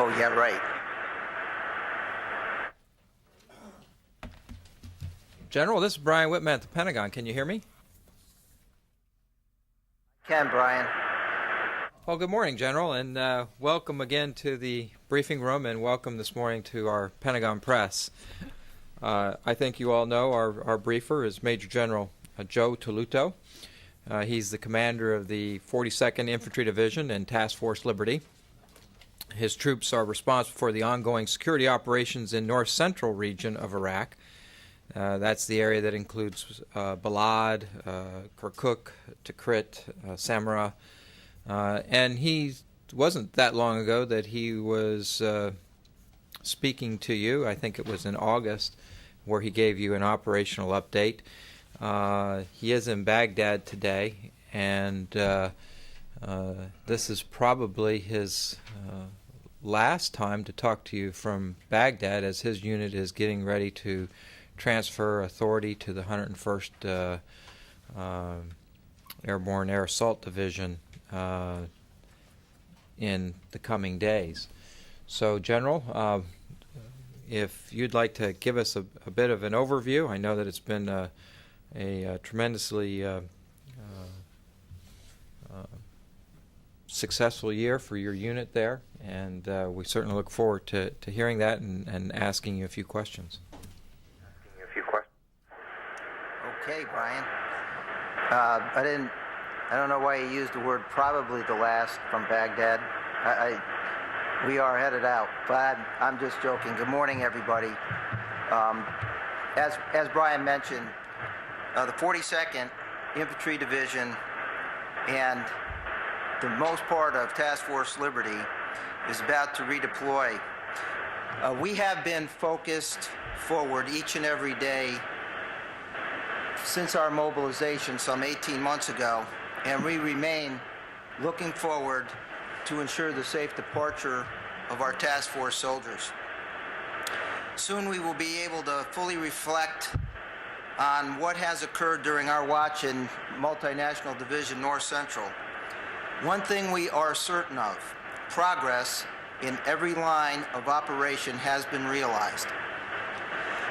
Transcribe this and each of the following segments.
Oh, yeah, right. General, this is Brian Whitman at the Pentagon. Can you hear me? Can, Brian. Well, good morning, General, and welcome again to the briefing room, and welcome this morning to our Pentagon Press. I think you all know our briefer is Major General Joe Taluto. He's the commander of the 42nd Infantry Division and Task Force Liberty. His troops are responsible for the ongoing security operations in North-Central region of Iraq. That's the area that includes Balad, Kirkuk, Tikrit, Samarra, and he wasn't that long ago that he was speaking to you. I think it was in August, where he gave you an operational update. He is in Baghdad today, and this is probably his last time to talk to you from Baghdad, as his unit is getting ready to transfer authority to the 101st Airborne Air Assault Division in the coming days. So, General, if you'd like to give us a bit of an overview. I know that it's been a tremendously successful year for your unit there, and we certainly look forward to hearing that and asking you a few questions. Okay, Brian. I don't know why you used the word probably the last from Baghdad. We are headed out, but I'm just joking. Good morning, everybody. As Brian mentioned, the 42nd Infantry Division and the most part of Task Force Liberty is about to redeploy. We have been focused forward each and every day since our mobilization some 18 months ago, and we remain looking forward to ensure the safe departure of our task force soldiers. Soon we will be able to fully reflect on what has occurred during our watch in Multinational Division North-Central. One thing we are certain of: progress in every line of operation has been realized.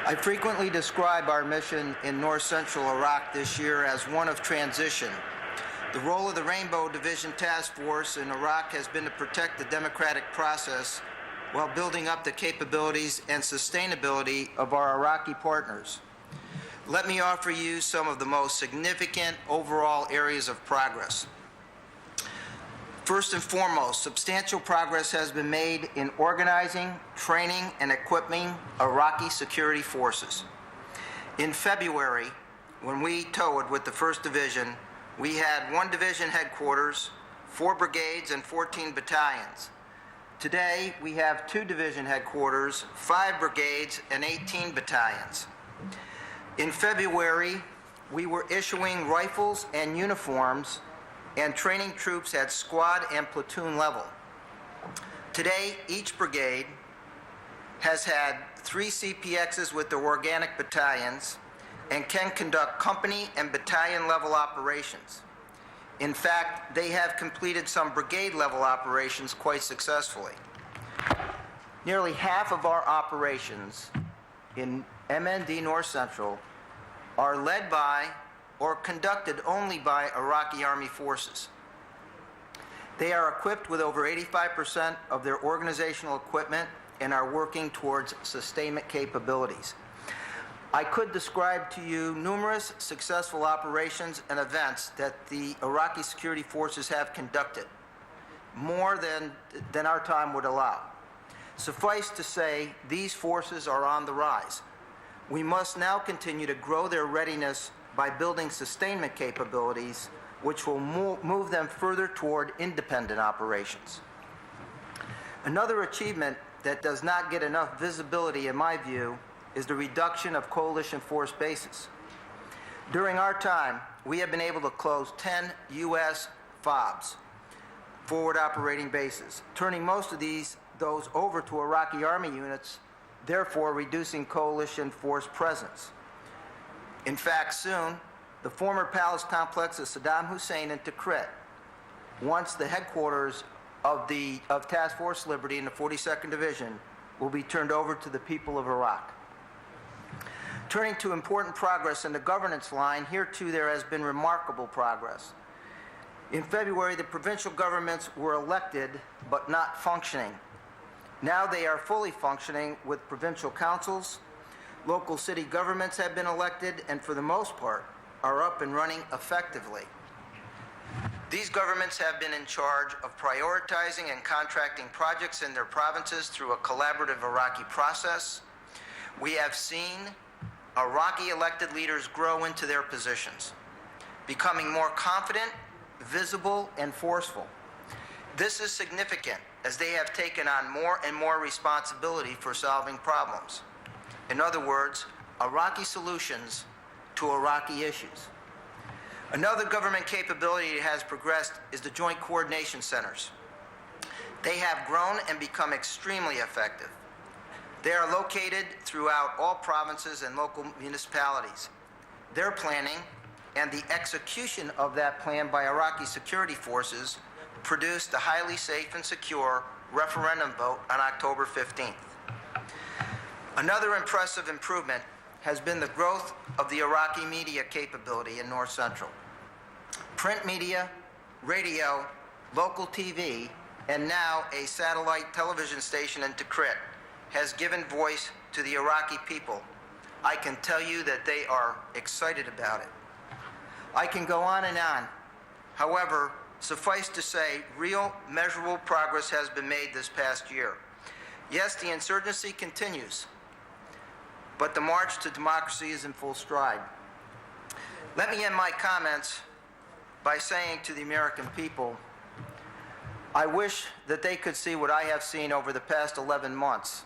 I frequently describe our mission in North-Central Iraq this year as one of transition. The role of the Rainbow Division Task Force in Iraq has been to protect the democratic process while building up the capabilities and sustainability of our Iraqi partners. Let me offer you some of the most significant overall areas of progress. First and foremost, substantial progress has been made in organizing, training, and equipping Iraqi security forces. In February, when we towed with the 1st Division, we had 1 division headquarters, 4 brigades, and 14 battalions. Today, we have 2 division headquarters, 5 brigades, and 18 battalions. In February, we were issuing rifles and uniforms and training troops at squad and platoon level. Today, each brigade has had 3 CPXs with their organic battalions and can conduct company and battalion level operations. In fact, they have completed some brigade level operations quite successfully. Nearly half of our operations in MND North-Central are led by or conducted only by Iraqi Army forces. They are equipped with over 85% of their organizational equipment and are working towards sustainment capabilities. I could describe to you numerous successful operations and events that the Iraqi security forces have conducted, more than our time would allow. Suffice to say, these forces are on the rise. We must now continue to grow their readiness by building sustainment capabilities, which will move them further toward independent operations. Another achievement that does not get enough visibility, in my view, is the reduction of coalition force bases. During our time, we have been able to close 10 U.S. FOBs, forward operating bases, turning most of those over to Iraqi Army units, therefore reducing coalition force presence. In fact, soon, the former palace complex of Saddam Hussein in Tikrit, once the headquarters of Task Force Liberty in the 42nd Division will be turned over to the people of Iraq. Turning to important progress in the governance line, here too there has been remarkable progress. In February, the provincial governments were elected but not functioning. Now they are fully functioning with provincial councils. Local city governments have been elected and for the most part are up and running effectively. These governments have been in charge of prioritizing and contracting projects in their provinces through a collaborative Iraqi process. We have seen Iraqi elected leaders grow into their positions, becoming more confident, visible, and forceful. This is significant as they have taken on more and more responsibility for solving problems. In other words, Iraqi solutions to Iraqi issues. Another government capability that has progressed is the Joint Coordination Centers. They have grown and become extremely effective. They are located throughout all provinces and local municipalities. Their planning and the execution of that plan by Iraqi security forces produced a highly safe and secure referendum vote on October 15th. Another impressive improvement has been the growth of the Iraqi media capability in North-Central. Print media, radio, local TV, and now a satellite television station in Tikrit has given voice to the Iraqi people. I can tell you that they are excited about it. I can go on and on. However, suffice to say, real measurable progress has been made this past year. Yes, the insurgency continues, but the march to democracy is in full stride. Let me end my comments by saying to the American people, I wish that they could see what I have seen over the past 11 months.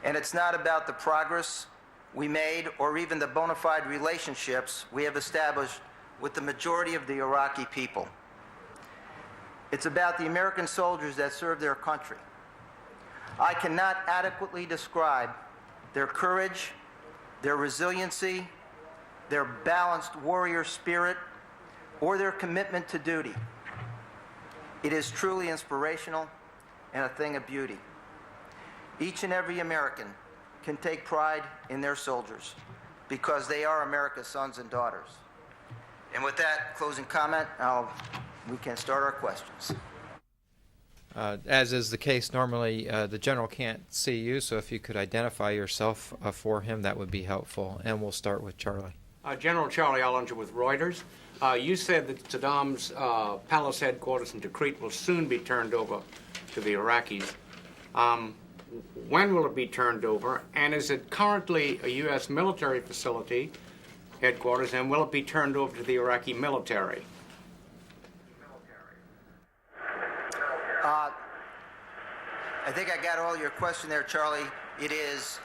And it's not about the progress we made or even the bona fide relationships we have established with the majority of the Iraqi people. It's about the American soldiers that serve their country. I cannot adequately describe their courage, their resiliency, their balanced warrior spirit, or their commitment to duty. It is truly inspirational and a thing of beauty. Each and every American can take pride in their soldiers because they are America's sons and daughters. And with that closing comment, we can start our questions. As is the case normally, the general can't see you, so if you could identify yourself for him, that would be helpful. And we'll start with Charlie. General Charlie Ollinger with Reuters. You said that Saddam's palace headquarters in Tikrit will soon be turned over to the Iraqis. When will it be turned over? And is it currently a U.S. military facility headquarters, and will it be turned over to the Iraqi military? I think I got all your question there, Charlie. It is,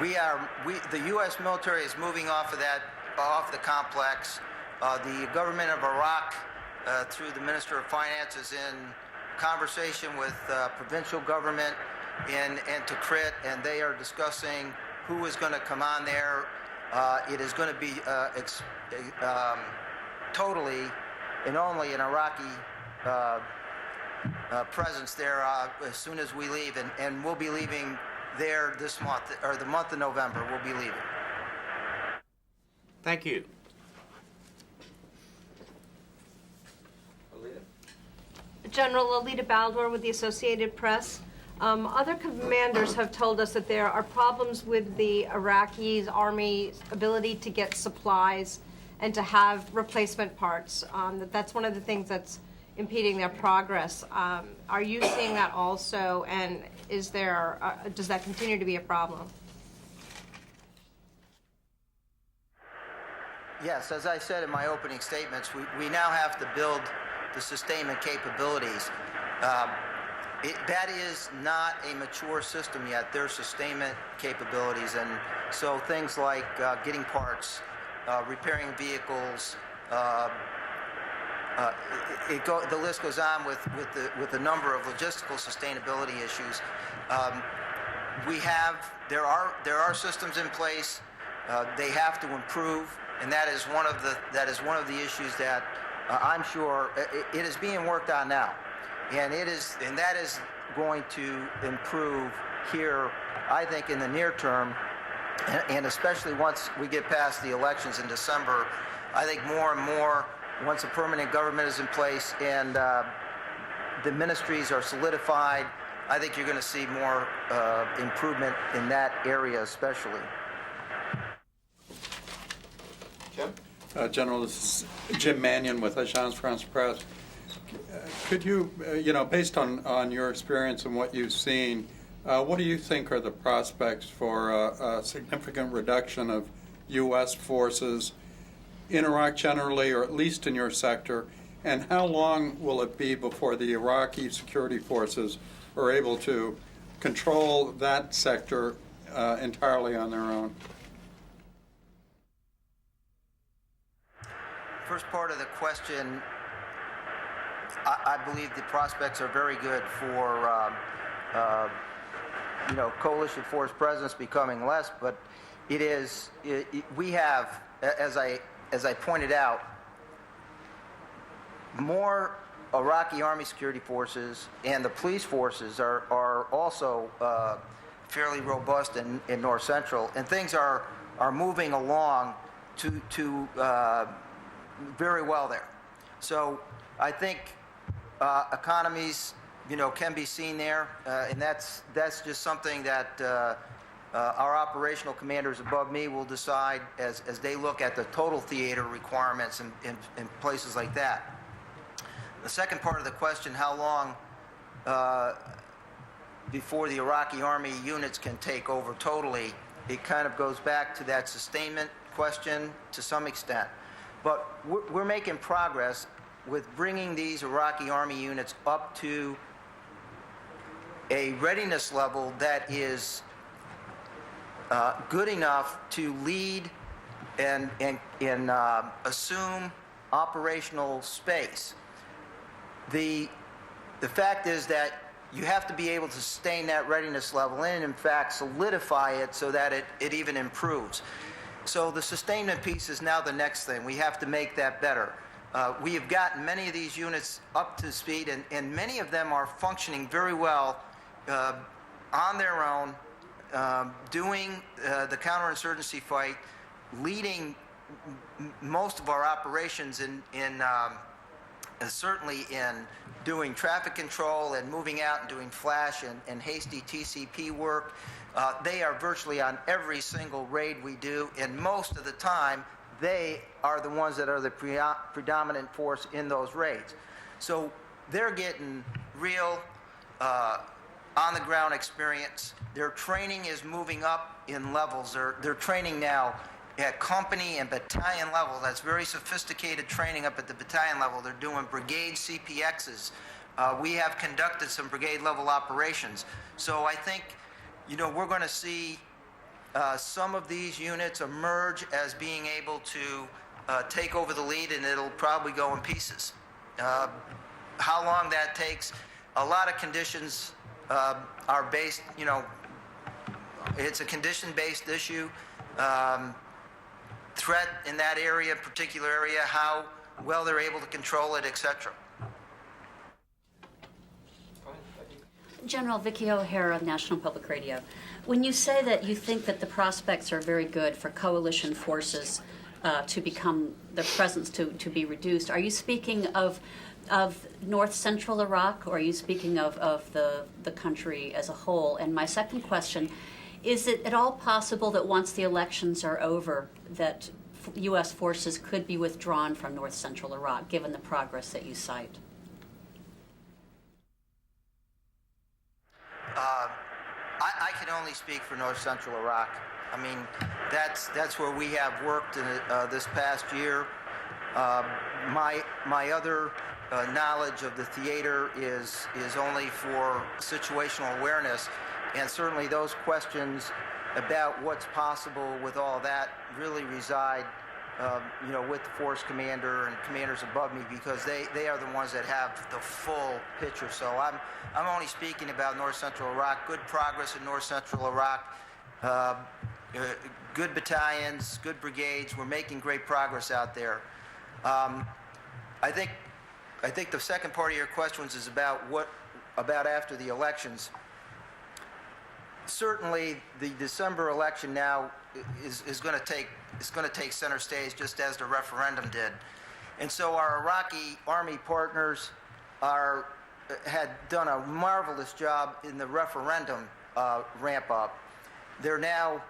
the U.S. military is moving off the complex. The government of Iraq, through the Minister of Finance, is in conversation with provincial government in Tikrit, and they are discussing who is going to come on there. It is going to be totally and only an Iraqi presence there as soon as we leave, and we'll be leaving there this month, or the month of November, we'll be leaving. Thank you. General Alita Baldor with the Associated Press. Other commanders have told us that there are problems with the Iraqi army's ability to get supplies and to have replacement parts. That's one of the things that's impeding their progress. Are you seeing that also, and is there, does that continue to be a problem? Yes, as I said in my opening statements, we now have to build the sustainment capabilities. That is not a mature system yet. There's sustainment capabilities, and so things like getting parts, repairing vehicles, the list goes on with a number of logistical sustainability issues. There are systems in place. They have to improve, and that is one of the issues that I'm sure it is being worked on now, and that is going to improve here, I think, in the near term, and especially once we get past the elections in December. I think more and more, once a permanent government is in place and the ministries are solidified, I think you're going to see more improvement in that area especially. Jim? General, this is Jim Mannion with Agence France Presse. Could you, based on your experience and what you've seen, what do you think are the prospects for a significant reduction of U.S. forces in Iraq generally, or at least in your sector, and how long will it be before the Iraqi security forces are able to control that sector entirely on their own? First part of the question, I believe the prospects are very good for coalition force presence becoming less, but we have, as I pointed out, more Iraqi Army security forces, and the police forces are also fairly robust in North Central, and things are moving along to very well there. So I think economies, can be seen there, and that's just something that our operational commanders above me will decide as they look at the total theater requirements in places like that. The second part of the question, how long before the Iraqi Army units can take over totally, it kind of goes back to that sustainment question to some extent. But we're making progress with bringing these Iraqi Army units up to a readiness level that is good enough to lead and assume operational space. The fact is that you have to be able to sustain that readiness level and, in fact, solidify it so that it even improves. So the sustainment piece is now the next thing. We have to make that better. We have gotten many of these units up to speed, and many of them are functioning very well on their own, doing the counterinsurgency fight, leading most of our operations certainly in doing traffic control and moving out and doing flash and hasty TCP work. They are virtually on every single raid we do, and most of the time they are the ones that are the predominant force in those raids. So they're getting real on-the-ground experience. Their training is moving up in levels. They're training now at company and battalion level. That's very sophisticated training up at the battalion level. They're doing brigade CPXs. We have conducted some brigade level operations. So I think, we're going to see some of these units emerge as being able to take over the lead, and it'll probably go in pieces. How long that takes, a lot of conditions are based, it's a condition-based issue. Threat in that area, particular area, how well they're able to control it, etc. General Vicki O'Hara of National Public Radio. When you say that you think that the prospects are very good for coalition forces to become, the presence to be reduced, are you speaking of North Central Iraq, or are you speaking of the country as a whole? And my second question, is it at all possible that once the elections are over that U.S. forces could be withdrawn from North Central Iraq, given the progress that you cite? I can only speak for North Central Iraq. I mean, that's where we have worked in this past year. My other knowledge of the theater is only for situational awareness, and certainly those questions about what's possible with all that really reside with the force commander and commanders above me, because they are the ones that have the full picture. So I'm only speaking about North Central Iraq. Good progress in North Central Iraq. Good battalions, good brigades. We're making great progress out there. I think the second part of your questions is about about after the elections. Certainly, the December election now is going to take center stage, just as the referendum did, and so our Iraqi Army partners had done a marvelous job in the referendum ramp up. They're now,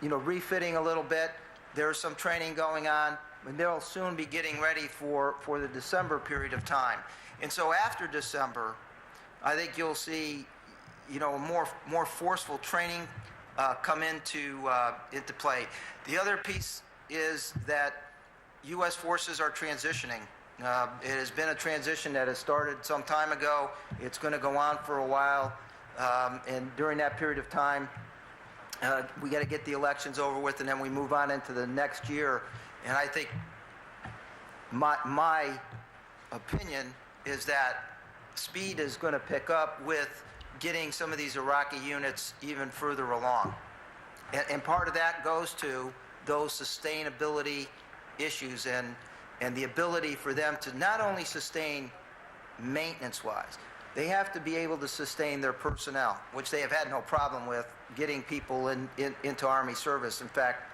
refitting a little bit. There's some training going on, and they'll soon be getting ready for the December period of time. And so after December, I think you'll see, more forceful training come into play. The other piece is that U.S. forces are transitioning. It has been a transition that has started some time ago. It's going to go on for a while, and during that period of time, we got to get the elections over with, and then we move on into the next year. And I think my opinion is that speed is going to pick up with getting some of these Iraqi units even further along. And part of that goes to those sustainability issues and the ability for them to not only sustain maintenance-wise, they have to be able to sustain their personnel, which they have had no problem with getting people into Army service. In fact,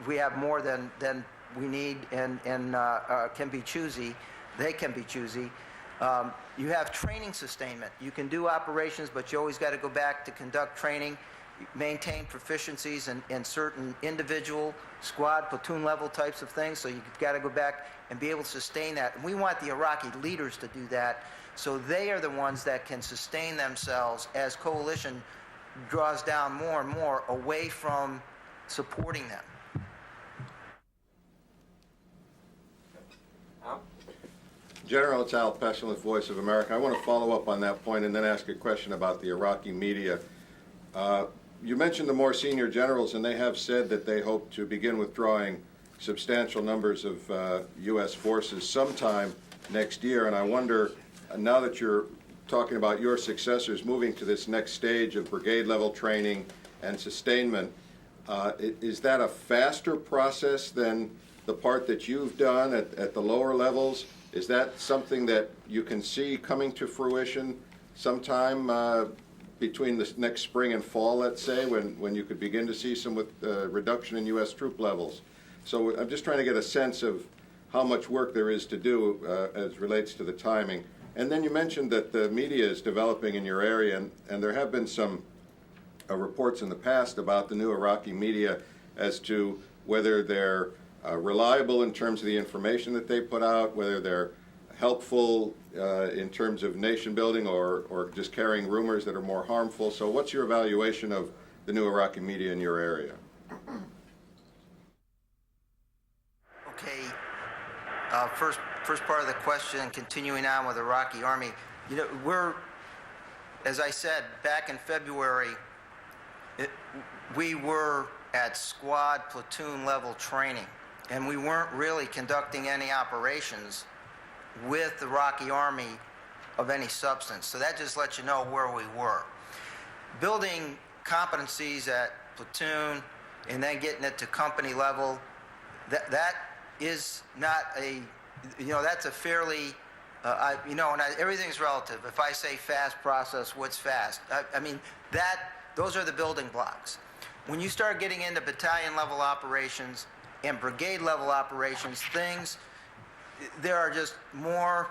we have more than we need and can be choosy. They can be choosy. You have training sustainment. You can do operations, but you always got to go back to conduct training, maintain proficiencies in certain individual, squad, platoon level types of things. So you've got to go back and be able to sustain that. And we want the Iraqi leaders to do that, so they are the ones that can sustain themselves as coalition draws down more and more away from supporting them. General, it's Al Pestilent, Voice of America. I want to follow up on that point and then ask a question about the Iraqi media. You mentioned the more senior generals, and they have said that they hope to begin withdrawing substantial numbers of U.S. forces sometime next year. And I wonder, now that you're talking about your successors moving to this next stage of brigade-level training and sustainment, is that a faster process than the part that you've done at the lower levels? Is that something that you can see coming to fruition sometime between the next spring and fall, let's say, when you could begin to see some reduction in U.S. troop levels? So I'm just trying to get a sense of how much work there is to do as relates to the timing. And then you mentioned that the media is developing in your area, and there have been some reports in the past about the new Iraqi media as to whether they're reliable in terms of the information that they put out, whether they're helpful in terms of nation building or just carrying rumors that are more harmful. So what's your evaluation of the new Iraqi media in your area? Okay, first part of the question, continuing on with the Iraqi Army, we're, as I said, back in February, we were at squad platoon level training, and we weren't really conducting any operations with the Iraqi Army of any substance. So that just lets you know where we were. Building competencies at platoon and then getting it to company level, that is not a, that's a fairly, and everything's relative. If I say fast process, what's fast? I mean, those are the building blocks. When you start getting into battalion level operations and brigade level operations, there are just more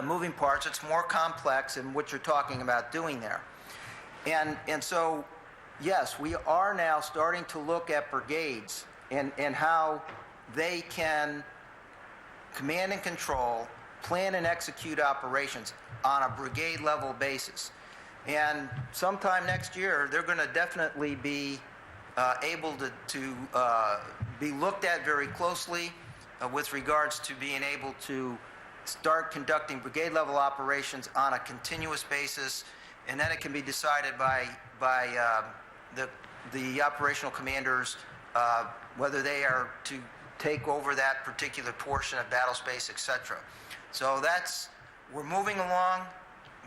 moving parts. It's more complex in what you're talking about doing there. And so, yes, we are now starting to look at brigades and how they can command and control, plan and execute operations on a brigade level basis. And sometime next year, they're going to definitely be able to be looked at very closely with regards to being able to start conducting brigade level operations on a continuous basis, and then it can be decided by the operational commanders whether they are to take over that particular portion of battle space, etc. So we're moving along.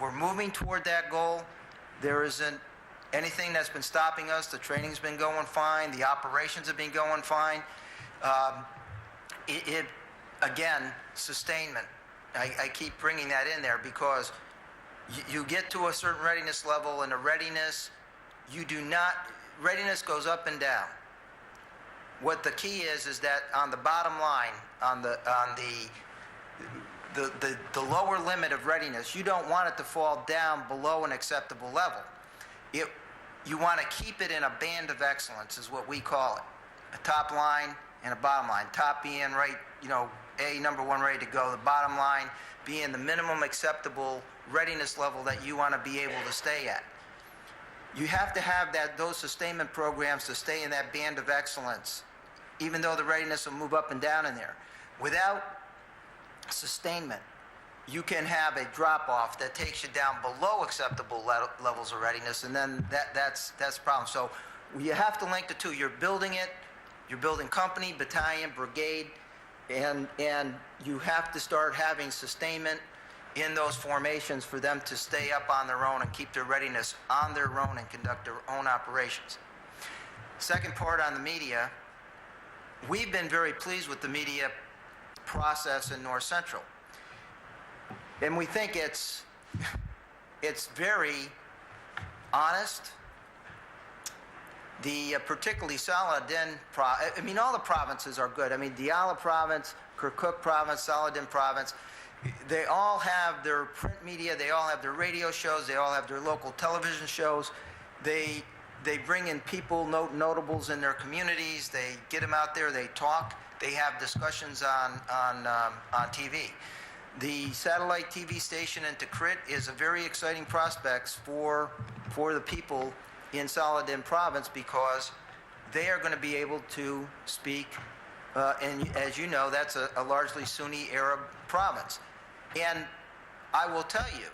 We're moving toward that goal. There isn't anything that's been stopping us. The training's been going fine. The operations have been going fine. again, sustainment. I keep bringing that in there because you get to a certain readiness level, and the readiness, readiness goes up and down. What the key is that on the bottom line, on the lower limit of readiness, you don't want it to fall down below an acceptable level. You want to keep it in a band of excellence, is what we call it. A top line and a bottom line. Top being right, number one, ready to go. The bottom line being the minimum acceptable readiness level that you want to be able to stay at. You have to have those sustainment programs to stay in that band of excellence, even though the readiness will move up and down in there. Without sustainment, you can have a drop-off that takes you down below acceptable levels of readiness, and then that's a problem. So you have to link the two. You're building it. You're building company, battalion, brigade, and you have to start having sustainment in those formations for them to stay up on their own and keep their readiness on their own and conduct their own operations. Second part on the media, we've been very pleased with the media process in North-Central. And we think it's very honest. The particularly Saladin, all the provinces are good. Diyala province, Kirkuk province, Saladin province, they all have their print media, they all have their radio shows, they all have their local television shows. They bring in people, notables in their communities, they get them out there, they talk, they have discussions on TV. The satellite TV station in Tikrit is a very exciting prospect for the people in Saladin province because they are going to be able to speak, and as you know, that's a largely Sunni Arab province. And I will tell you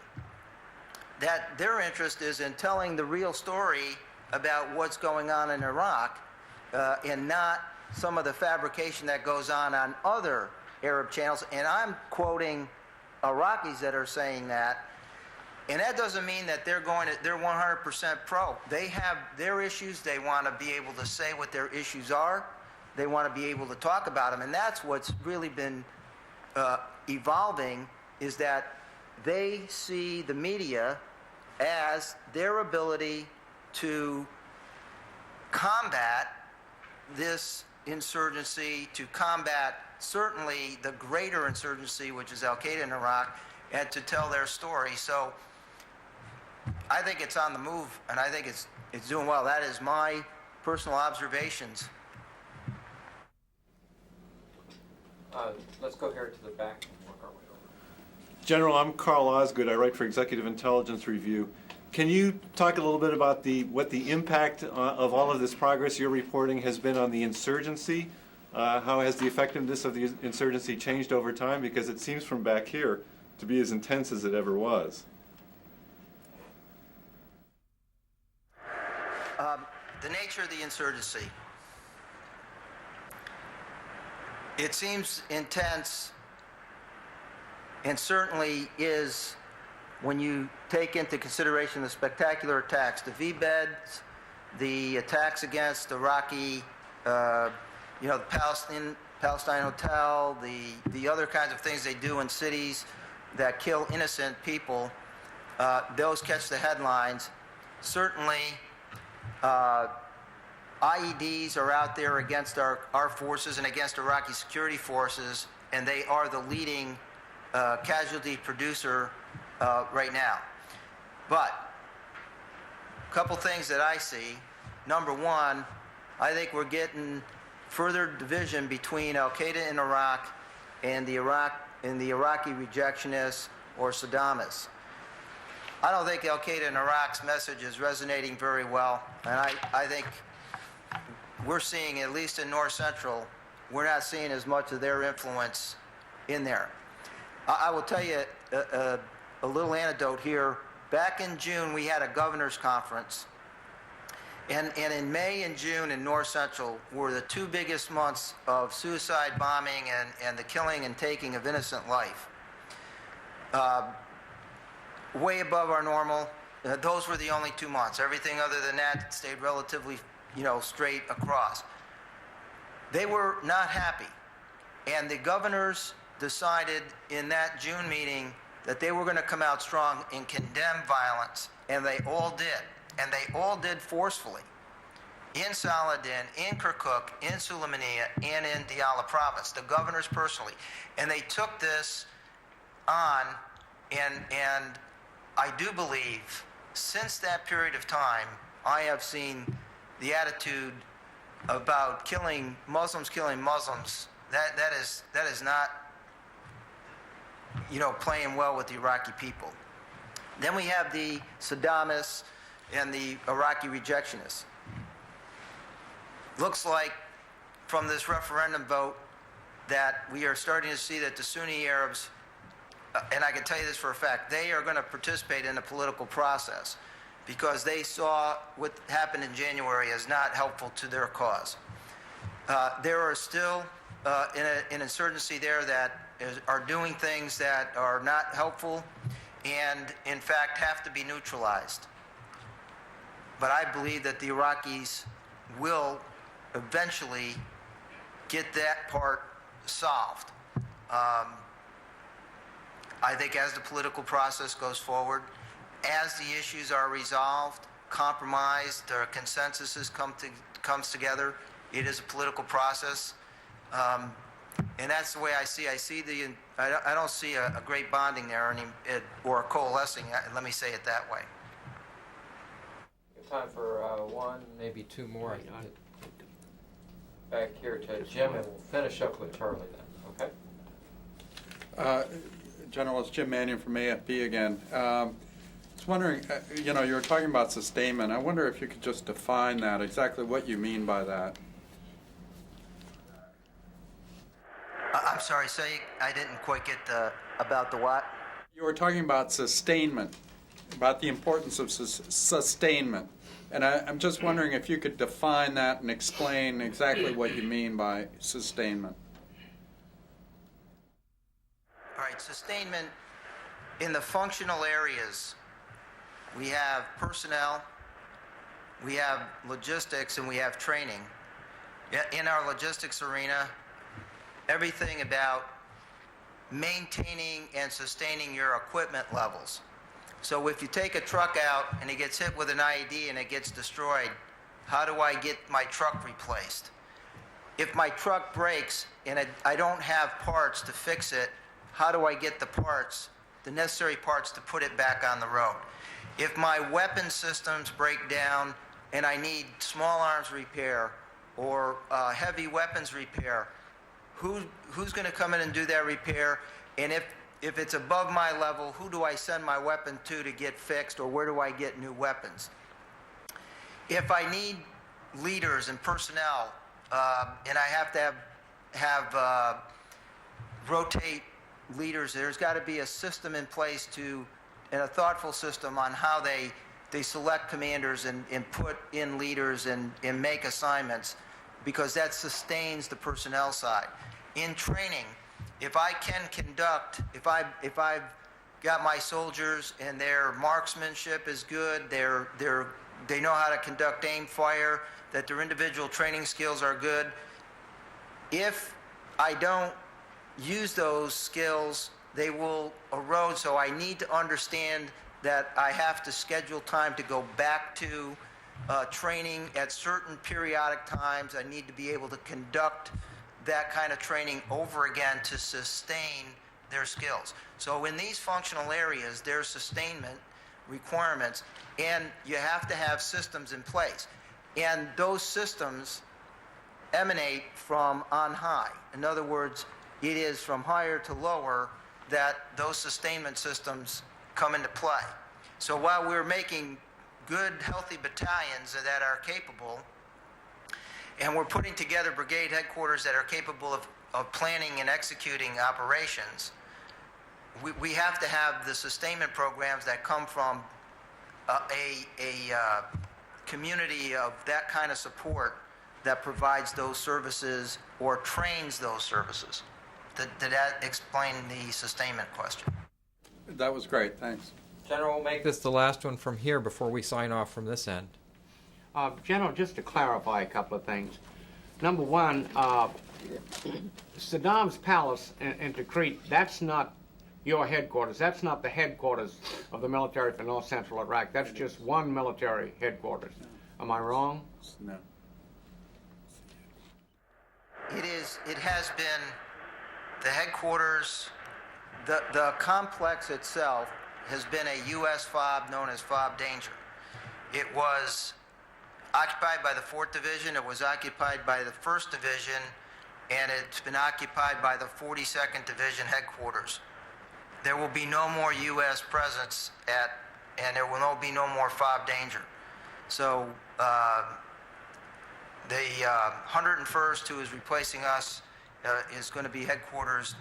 that their interest is in telling the real story about what's going on in Iraq, and not some of the fabrication that goes on other Arab channels. And I'm quoting Iraqis that are saying that. And that doesn't mean that they're 100% pro. They have their issues. They want to be able to say what their issues are. They want to be able to talk about them. And that's what's really been evolving, is that they see the media as their ability to combat this insurgency, to combat certainly the greater insurgency, which is Al-Qaeda in Iraq, and to tell their story. So I think it's on the move, and I think it's doing well. That is my personal observations. Let's go here to the back and work our way over. General, I'm Carl Osgood. I write for Executive Intelligence Review. Can you talk a little bit about what the impact of all of this progress you're reporting has been on the insurgency? How has the effectiveness of the insurgency changed over time? Because it seems from back here to be as intense as it ever was. The nature of the insurgency. It seems intense, and certainly is when you take into consideration the spectacular attacks, the V-beds, the attacks against Iraqi, the Palestine Hotel, the other kinds of things they do in cities that kill innocent people. Those catch the headlines. Certainly, IEDs are out there against our forces and against Iraqi security forces, and they are the leading casualty producer right now. But a couple things that I see. Number one, I think we're getting further division between Al-Qaeda in Iraq and the Iraqi rejectionists or Saddamists. I don't think Al-Qaeda in Iraq's message is resonating very well, and I think we're seeing, at least in North-Central, we're not seeing as much of their influence in there. I will tell you a little anecdote here. Back in June, we had a governor's conference, and in May and June in North-Central were the two biggest months of suicide bombing and the killing and taking of innocent life. Way above our normal. Those were the only 2 months. Everything other than that stayed relatively, straight across. They were not happy. And the governors decided in that June meeting that they were going to come out strong and condemn violence, and they all did. And they all did forcefully. In Saladin, in Kirkuk, in Sulaymaniyah, and in Diyala province, the governors personally. And they took this on, and I do believe since that period of time, I have seen the attitude about killing Muslims, that is not, playing well with the Iraqi people. Then we have the Saddamists and the Iraqi rejectionists. Looks like from this referendum vote that we are starting to see that the Sunni Arabs, and I can tell you this for a fact, they are going to participate in the political process because they saw what happened in January as not helpful to their cause. There are still an insurgency there that are doing things that are not helpful and, in fact, have to be neutralized. But I believe that the Iraqis will eventually get that part solved. I think as the political process goes forward, as the issues are resolved, compromised, or consensus comes together, it is a political process. And that's the way I see. I don't see a great bonding there or a coalescing. Let me say it that way. Time for one, maybe two more. Back here to Jim, and we'll finish up with Charlie then, okay? General, it's Jim Mannion from AFB again. I was wondering, you were talking about sustainment. I wonder if you could just define that, exactly what you mean by that. I'm sorry, I didn't quite get about the what? You were talking about sustainment, about the importance of sustainment. And I'm just wondering if you could define that and explain exactly what you mean by sustainment. All right, sustainment in the functional areas, we have personnel, we have logistics, and we have training. In our logistics arena, everything about maintaining and sustaining your equipment levels. So if you take a truck out and it gets hit with an IED and it gets destroyed, how do I get my truck replaced? If my truck breaks and I don't have parts to fix it, how do I get the parts, the necessary parts to put it back on the road? If my weapon systems break down and I need small arms repair or heavy weapons repair, who's going to come in and do that repair? And if it's above my level, who do I send my weapon to get fixed, or where do I get new weapons? If I need leaders and personnel, and I have to have rotate leaders, there's got to be a system in place and a thoughtful system on how they select commanders and put in leaders and make assignments, because that sustains the personnel side. In training, if I can conduct, if I've got my soldiers and their marksmanship is good, they know how to conduct aim fire, that their individual training skills are good. If I don't use those skills, they will erode. So I need to understand that I have to schedule time to go back to training at certain periodic times. I need to be able to conduct that kind of training over again to sustain their skills. So in these functional areas, there's sustainment requirements, and you have to have systems in place. And those systems emanate from on high. In other words, it is from higher to lower that those sustainment systems come into play. So while we're making good, healthy battalions that are capable, and we're putting together brigade headquarters that are capable of planning and executing operations, we have to have the sustainment programs that come from a community of that kind of support that provides those services or trains those services. Did that explain the sustainment question? That was great, thanks. General, we'll make this the last one from here before we sign off from this end. General, just to clarify a couple of things. Number one, Saddam's palace in Tikrit, that's not your headquarters. That's not the headquarters of the military for North Central Iraq. That's just one military headquarters. Am I wrong? No. It has been the headquarters, the complex itself has been a U.S. FOB known as FOB Danger. It was occupied by the 4th Division, it was occupied by the 1st Division, and it's been occupied by the 42nd Division headquarters. There will be no more U.S. presence and there will be no more FOB Danger. So the 101st, who is replacing us, is going to be headquarters.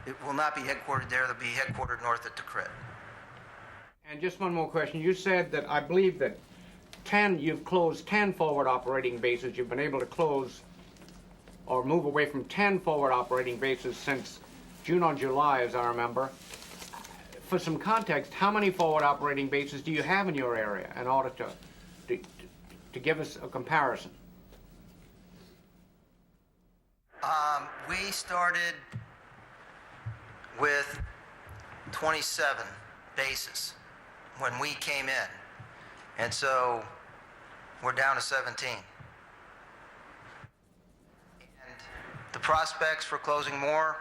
It will not be headquartered there. They'll be headquartered north of Tikrit. And just one more question. You said that I believe that you've closed 10 forward operating bases. You've been able to close or move away from 10 forward operating bases since June or July, as I remember. For some context, how many forward operating bases do you have in your area in order to give us a comparison? We started with 27 bases when we came in, and so we're down to 17. And the prospects for closing more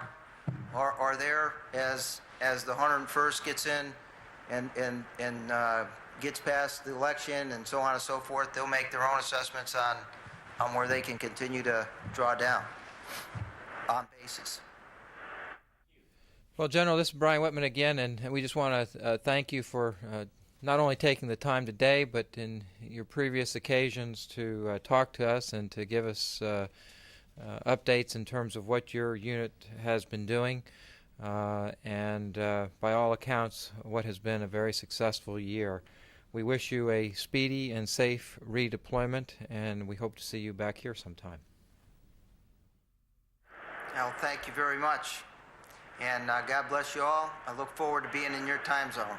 are there as the 101st gets in and gets past the election and so on and so forth. They'll make their own assessments on where they can continue to draw down on bases. Well, General, this is Brian Whitman again, and we just want to thank you for not only taking the time today, but in your previous occasions to talk to us and to give us updates in terms of what your unit has been doing, and by all accounts, what has been a very successful year. We wish you a speedy and safe redeployment, and we hope to see you back here sometime. Well, thank you very much. And God bless you all. I look forward to being in your time zone.